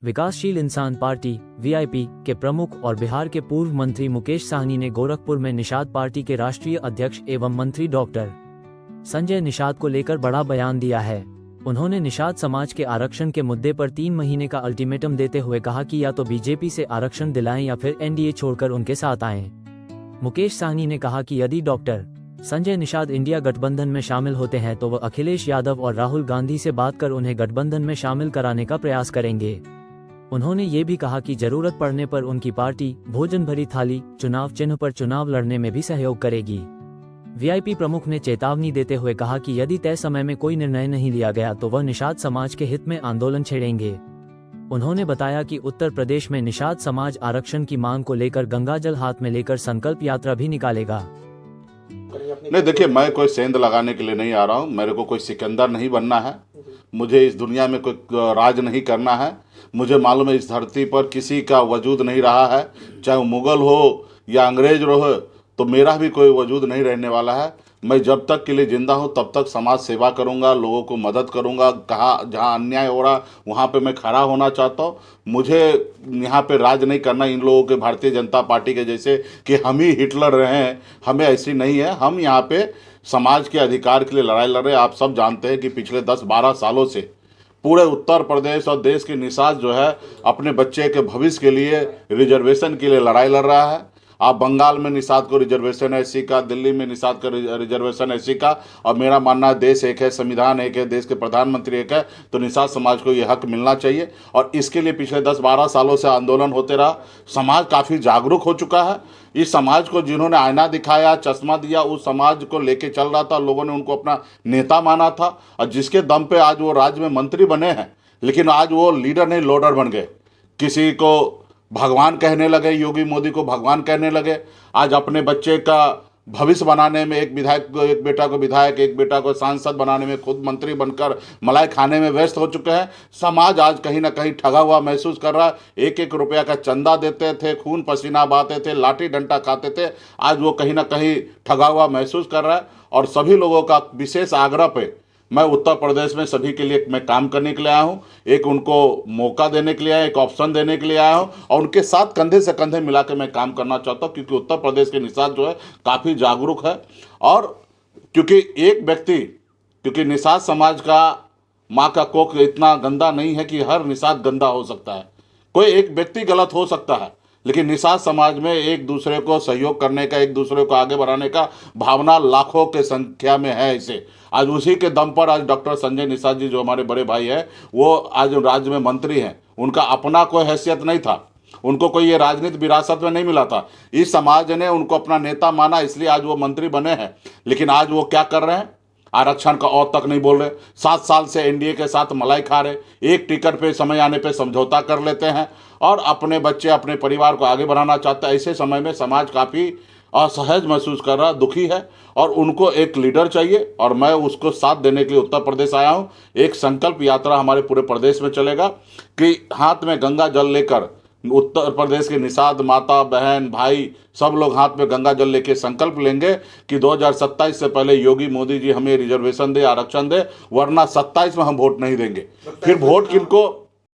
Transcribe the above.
विकासशील इंसान party (VIP) के प्रमुख और बिहार के पूर्व मंत्री मुकेश साहनी ने गोरखपुर में निषाद पार्टी के राष्ट्रीय अध्यक्ष एवं मंत्री डॉक्टर संजय निषाद को लेकर बड़ा बयान दिया है। उन्होंने निषाद समाज के आरक्षण के मुद्दे पर 3 महीने का अल्टीमेटम देते हुए कहा कि या तो बीजेपी से आरक्षण दिलाएं या फिर एनडीए छोड़कर उनके साथ आएं। मुकेश साहनी ने कहा कि यदि डॉक्टर संजय निषाद इंडिया गठबंधन में शामिल होते हैं तो वह अखिलेश यादव और राहुल गांधी से बात कर उन्हें गठबंधन में शामिल कराने का प्रयास करेंगे। उन्होंने ये भी कहा कि जरूरत पड़ने पर उनकी पार्टी भोजन भरी थाली चुनाव चिन्ह पर चुनाव लड़ने में भी सहयोग करेगी। वीआईपी प्रमुख ने चेतावनी देते हुए कहा कि यदि तय समय में कोई निर्णय नहीं लिया गया तो वह निषाद समाज के हित में आंदोलन छेड़ेंगे। उन्होंने बताया कि उत्तर प्रदेश में निषाद समाज आरक्षण की मांग को लेकर गंगाजल हाथ में लेकर संकल्प यात्रा भी निकालेगा। नहीं, देखिए, मैं कोई सेंध लगाने के लिए नहीं आ रहा हूँ। मेरे को कोई सिकंदर नहीं बनना है। मुझे इस दुनिया में कोई राज नहीं करना है। मुझे मालूम है इस धरती पर किसी का वजूद नहीं रहा है, चाहे वो मुगल हो या अंग्रेज हो, तो मेरा भी कोई वजूद नहीं रहने वाला है। मैं जब तक के लिए ज़िंदा हूँ तब तक समाज सेवा करूँगा, लोगों को मदद करूँगा। जहाँ अन्याय हो रहा वहाँ पे मैं खड़ा होना चाहता हूँ। मुझे यहाँ पे राज नहीं करना इन लोगों के, भारतीय जनता पार्टी के जैसे कि हम ही हिटलर रहे हैं। हमें ऐसी नहीं है। हम यहाँ पे समाज के अधिकार के लिए लड़ाई लड़ रहे हैं। आप सब जानते हैं कि पिछले 10-12 सालों से पूरे उत्तर प्रदेश और देश के निषाद जो है अपने बच्चे के भविष्य के लिए रिजर्वेशन के लिए लड़ाई लड़ रहा है। आप बंगाल में निषाद को रिजर्वेशन है एससी का, दिल्ली में निषाद का रिजर्वेशन एससी का, और मेरा मानना है देश एक है, संविधान एक है, देश के प्रधानमंत्री एक है, तो निषाद समाज को ये हक मिलना चाहिए। और इसके लिए पिछले 10-12 सालों से आंदोलन होते रहा। समाज काफ़ी जागरूक हो चुका है। इस समाज को जिन्होंने आईना दिखाया, चश्मा दिया, उस समाज को लेके चल रहा था। लोगों ने उनको अपना नेता माना था और जिसके दम पे आज वो राज्य में मंत्री बने हैं। लेकिन आज वो लीडर नहीं, लोडर बन गए। किसी को भगवान कहने लगे, योगी मोदी को भगवान कहने लगे। आज अपने बच्चे का भविष्य बनाने में एक बेटा को विधायक, एक बेटा को सांसद बनाने में खुद मंत्री बनकर मलाई खाने में व्यस्त हो चुके हैं। समाज आज कहीं ना कहीं ठगा हुआ महसूस कर रहा है। 1-1 रुपया का चंदा देते थे, खून पसीना बहाते थे, लाठी डंडा खाते थे। आज वो कहीं ना कहीं ठगा हुआ महसूस कर रहा है। और सभी लोगों का विशेष आग्रह पे मैं उत्तर प्रदेश में सभी के लिए मैं काम करने के लिए आया हूँ। एक उनको मौका देने के लिए आया, एक ऑप्शन देने के लिए आया हूँ और उनके साथ कंधे से कंधे मिला के मैं काम करना चाहता हूँ। क्योंकि उत्तर प्रदेश के निषाद जो है काफ़ी जागरूक है। और क्योंकि एक व्यक्ति, क्योंकि निषाद समाज का माँ का कोख इतना गंदा नहीं है कि हर निषाद गंदा हो सकता है। कोई एक व्यक्ति गलत हो सकता है, लेकिन निषाद समाज में एक दूसरे को सहयोग करने का, एक दूसरे को आगे बढ़ाने का भावना लाखों के संख्या में है। इसे आज उसी के दम पर आज डॉक्टर संजय निषाद जी जो हमारे बड़े भाई हैं, वो आज राज्य में मंत्री हैं। उनका अपना कोई हैसियत नहीं था, उनको कोई ये राजनीति विरासत में नहीं मिला था। इस समाज ने उनको अपना नेता माना, इसलिए आज वो मंत्री बने हैं। लेकिन आज वो क्या कर रहे हैं? आरक्षण का और तक नहीं बोल रहे। 7 साल से एनडीए के साथ मलाई खा रहे। एक टिकट पे समय आने पे समझौता कर लेते हैं और अपने बच्चे, अपने परिवार को आगे बढ़ाना चाहता है। ऐसे समय में समाज काफ़ी असहज महसूस कर रहा, दुखी है और उनको एक लीडर चाहिए। और मैं उसको साथ देने के लिए उत्तर प्रदेश आया हूँ। एक संकल्प यात्रा हमारे पूरे प्रदेश में चलेगा कि हाथ में गंगा जल लेकर उत्तर प्रदेश के निषाद माता, बहन, भाई सब लोग हाथ में गंगा जल लेके संकल्प लेंगे कि 2027 से पहले योगी मोदी जी हमें रिजर्वेशन दे, आरक्षण दे, वरना 27 में हम वोट नहीं देंगे। फिर वोट किनको